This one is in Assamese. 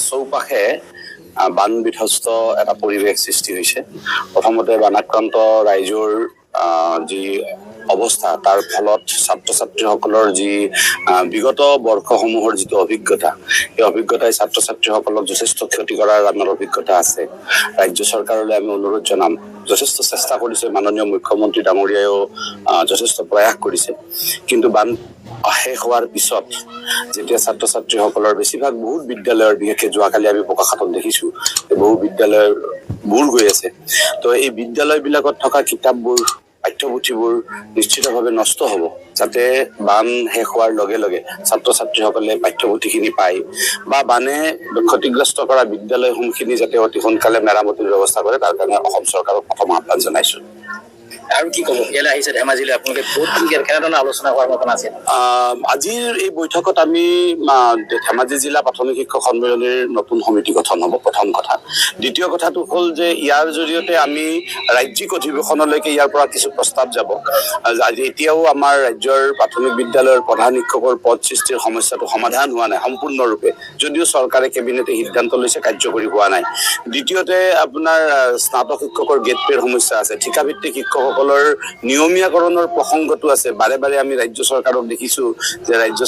চৌপাশে বান বিধ্বস্ত এটা পৰিৱেশ সৃষ্টি হৈছে। প্ৰথমতে বানাক্ৰান্ত ৰাইজৰ যি অৱস্থা তাৰ ফলত ছাত্ৰ ছাত্ৰীসকলৰ যি বিগত বৰ্ষসমূহৰ যিটো অভিজ্ঞতা, সেই অভিজ্ঞতাই ছাত্ৰ ছাত্ৰীসকলক যথেষ্ট ক্ষতি কৰাৰ আমাৰ অভিজ্ঞতা আছে। ৰাজ্য চৰকাৰলৈ আমি অনুৰোধ জনাম, যথেষ্ট চেষ্টা কৰিছে, মাননীয় মুখ্যমন্ত্ৰী ডাঙৰীয়াইও যথেষ্ট প্ৰয়াস কৰিছে, কিন্তু বান শেষ হোৱাৰ পিছত যেতিয়া ছাত্ৰ ছাত্ৰীসকলৰ বেছিভাগ বহুত বিদ্যালয়ৰ, বিশেষকৈ যোৱাকালি আমি প্ৰকাশনত দেখিছো বহু বিদ্যালয়ৰ বুৰ গৈ আছে। তো এই বিদ্যালয়বিলাকত থকা কিতাপবোৰ, পাঠ্যপুথিবোৰ নিশ্চিতভাৱে নষ্ট হ'ব, যাতে বান শেষ হোৱাৰ লগে লগে ছাত্ৰ ছাত্ৰীসকলে পাঠ্যপুথিখিনি পায় বা বানে ক্ষতিগ্ৰস্ত কৰা বিদ্যালয়সমূহখিনি যাতে অতি সোনকালে মেৰামতিৰ ব্যৱস্থা কৰে, তাৰ কাৰণে অসম চৰকাৰক প্ৰথম আহ্বান জনাইছোঁ। আৰু কি ক'ব, ইয়ালৈ আহিছে ধেমাজিলৈ, আপোনালোকে বহুত কেনেধৰণে আলোচনা কৰাৰ মতন আছে? আজিৰ এই বৈঠকত আমি ধেমাজি জিলা প্ৰাথমিক শিক্ষক সন্মিলনীৰ নতুন সমিতি গঠন হ'ব, প্ৰথম কথা। দ্বিতীয় কথাটো হ'ল যে ইয়াৰ জৰিয়তে আমি ৰাজ্যিক অধিৱেশনলৈকে ইয়াৰ পৰা কিছু প্ৰস্তাৱ যাব। এতিয়াও আমাৰ ৰাজ্যৰ প্ৰাথমিক বিদ্যালয়ৰ প্ৰধান শিক্ষকৰ পদ সৃষ্টিৰ সমস্যাটো সমাধান হোৱা নাই সম্পূৰ্ণৰূপে, যদিও চৰকাৰে কেবিনেটে সিদ্ধান্ত লৈছে, কাৰ্যকৰী হোৱা নাই। দ্বিতীয়তে আপোনাৰ স্নাতক শিক্ষকৰ গেট পেৰ সমস্যা আছে, ঠিকাভিত্তিক শিক্ষকসকলৰ নিয়মীয়াকৰণৰ প্ৰসংগটো আছে। বাৰে বাৰে আমি ৰাজ্য চৰকাৰক দেখিছো যে ৰাজ্য